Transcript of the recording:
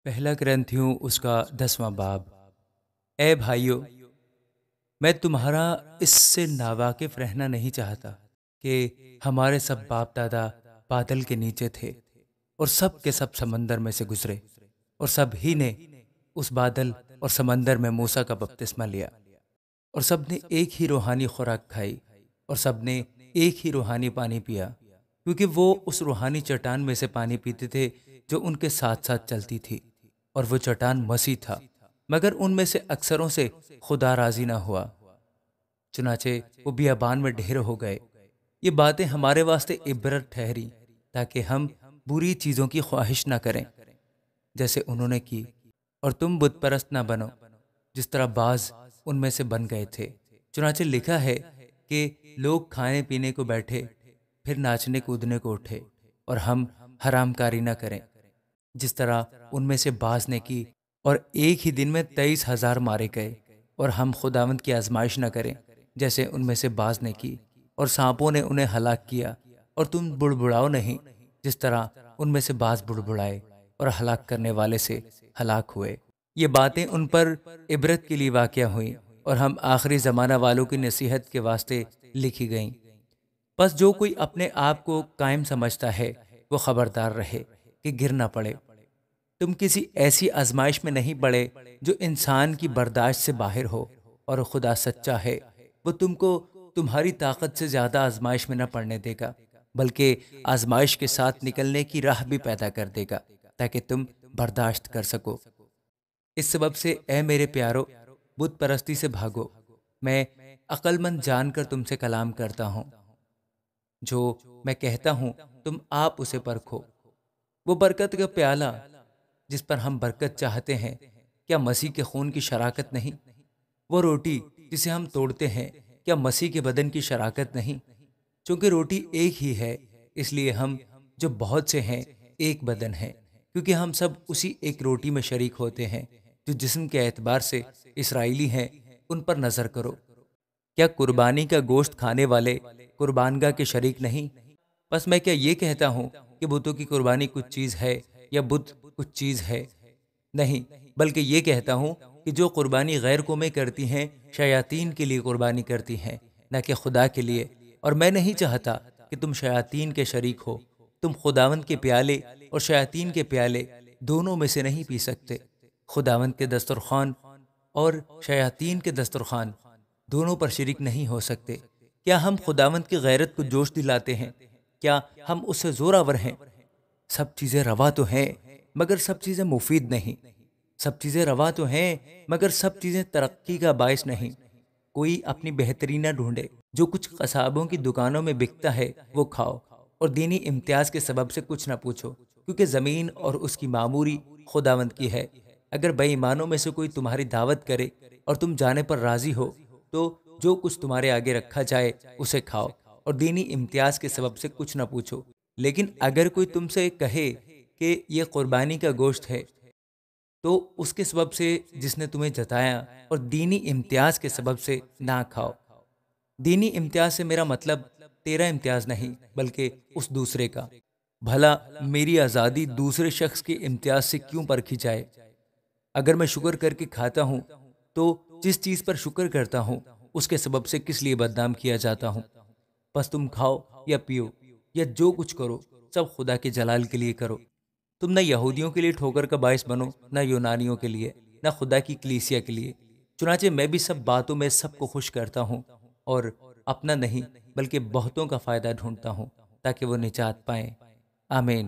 پہلا کرنتھیوں اس کا 10واں باب۔ اے بھائیو، میں تمہارا اس سے ناواقف رہنا نہیں چاہتا کہ ہمارے سب باپ دادا بادل کے نیچے تھے اور سب کے سب سمندر میں سے گزرے، اور سب ہی نے اس بادل اور سمندر میں موسیٰ کا بپتسمہ لیا، اور سب نے ایک ہی روحانی خوراک کھائی، اور سب نے ایک ہی روحانی پانی پیا، کیونکہ وہ اس روحانی چٹان میں سے پانی پیتے تھے جو ان کے ساتھ ساتھ چلتی تھی، اور وہ چٹان مسیح تھا، مگر ان میں سے اکثروں سے خدا راضی نہ ہوا، چنانچہ وہ بیابان میں ڈھیر ہو گئے۔ یہ باتیں ہمارے واسطے عبرت ٹھہری، تاکہ ہم بری چیزوں کی خواہش نہ کریں جیسے انہوں نے کی، اور تم بت پرست نہ بنو جس طرح بعض ان میں سے بن گئے تھے۔ چنانچہ لکھا ہے کہ لوگ کھانے پینے کو بیٹھے، پھر ناچنے کودنے کو اٹھے، اور ہم حرام کاری نہ کریں جس طرح ان میں سے بعض نے کی، اور ایک ہی دن میں 23,000 مارے گئے، اور ہم خداوند کی آزمائش نہ کریں جیسے ان میں سے بعض نے کی، اور سانپوں نے انہیں ہلاک کیا، اور تم بڑبڑاؤ نہیں جس طرح ان میں سے بعض بڑبڑائے اور ہلاک کرنے والے سے ہلاک ہوئے۔ یہ باتیں ان پر عبرت کے لیے واقع ہوئیں، اور ہم آخری زمانہ والوں کی نصیحت کے واسطے لکھی گئیں۔ بس جو کوئی اپنے آپ کو قائم سمجھتا ہے وہ خبردار رہے کہ گر نہ پڑے۔ تم کسی ایسی آزمائش میں نہیں پڑے جو انسان کی برداشت سے باہر ہو، اور خدا سچا ہے، وہ تم کو تمہاری طاقت سے زیادہ آزمائش میں نہ پڑنے دے گا، بلکہ آزمائش کے ساتھ نکلنے کی راہ بھی پیدا کر دے گا تاکہ تم برداشت کر سکو۔ اس سبب سے اے میرے پیارو، بت پرستی سے بھاگو۔ میں عقل مند جان کر تم سے کلام کرتا ہوں، جو میں کہتا ہوں تم آپ اسے پرکھو۔ وہ برکت کا پیالہ جس پر ہم برکت چاہتے ہیں، کیا مسیح کے خون کی شراکت نہیں؟ وہ روٹی جسے ہم توڑتے ہیں، کیا مسیح کے بدن کی شراکت نہیں؟ چونکہ روٹی ایک ہی ہے، اس لیے ہم جو بہت سے ہیں ایک بدن ہیں، کیونکہ ہم سب اسی ایک روٹی میں شریک ہوتے ہیں۔ جو جسم کے اعتبار سے اسرائیلی ہیں ان پر نظر کرو۔ کیا قربانی کا گوشت کھانے والے قربانگاہ کے شریک نہیں؟ بس میں کیا یہ کہتا ہوں کہ بتوں کی قربانی کچھ چیز ہے یا بت کچھ چیز ہے؟ نہیں، بلکہ یہ کہتا ہوں کہ جو قربانی غیر قومیں کرتی ہیں شیاطین کے لیے قربانی کرتی ہیں، نہ کہ خدا کے لیے، اور میں نہیں چاہتا کہ تم شیاطین کے شریک ہو۔ تم خداوند کے پیالے اور شیاطین کے پیالے دونوں میں سے نہیں پی سکتے۔ خداوند کے دسترخوان اور شیاطین کے دسترخوان دونوں پر شریک نہیں ہو سکتے۔ کیا ہم خداوند کی غیرت کو جوش دلاتے ہیں؟ کیا ہم اس سے زوراور ہیں؟ سب چیزیں روا تو ہیں مگر سب چیزیں مفید نہیں۔ سب چیزیں روا تو ہیں مگر سب چیزیں ترقی کا باعث نہیں۔ کوئی اپنی بہتری نہ ڈھونڈے۔ جو کچھ قصابوں کی دکانوں میں بکتا ہے وہ کھاؤ، اور دینی امتیاز کے سبب سے کچھ نہ پوچھو، کیونکہ زمین اور اس کی معموری خداوند کی ہے۔ اگر بے ایمانوں میں سے کوئی تمہاری دعوت کرے اور تم جانے پر راضی ہو، تو جو کچھ تمہارے آگے رکھا جائے اسے کھاؤ، اور دینی امتیاز کے سبب سے کچھ نہ پوچھو۔ لیکن اگر کوئی تم سے کہے کہ یہ قربانی کا گوشت ہے، تو اس کے سبب سے جس نے تمہیں جتایا، اور دینی امتیاز کے سبب سے نہ کھاؤ۔ دینی امتیاز سے میرا مطلب تیرا امتیاز نہیں بلکہ اس دوسرے کا۔ بھلا میری آزادی دوسرے شخص کے امتیاز سے کیوں پرکھی جائے؟ اگر میں شکر کر کے کھاتا ہوں تو جس چیز پر شکر کرتا ہوں اس کے سبب سے کس لیے بدنام کیا جاتا ہوں؟ بس تم کھاؤ یا پیو یا جو کچھ کرو سب خدا کے جلال کے لیے کرو۔ تم نہ یہودیوں کے لیے ٹھوکر کا باعث بنو، نہ یونانیوں کے لیے، نہ خدا کی کلیسیا کے لیے۔ چنانچہ میں بھی سب باتوں میں سب کو خوش کرتا ہوں، اور اپنا نہیں بلکہ بہتوں کا فائدہ ڈھونڈتا ہوں تاکہ وہ نجات پائیں۔ آمین۔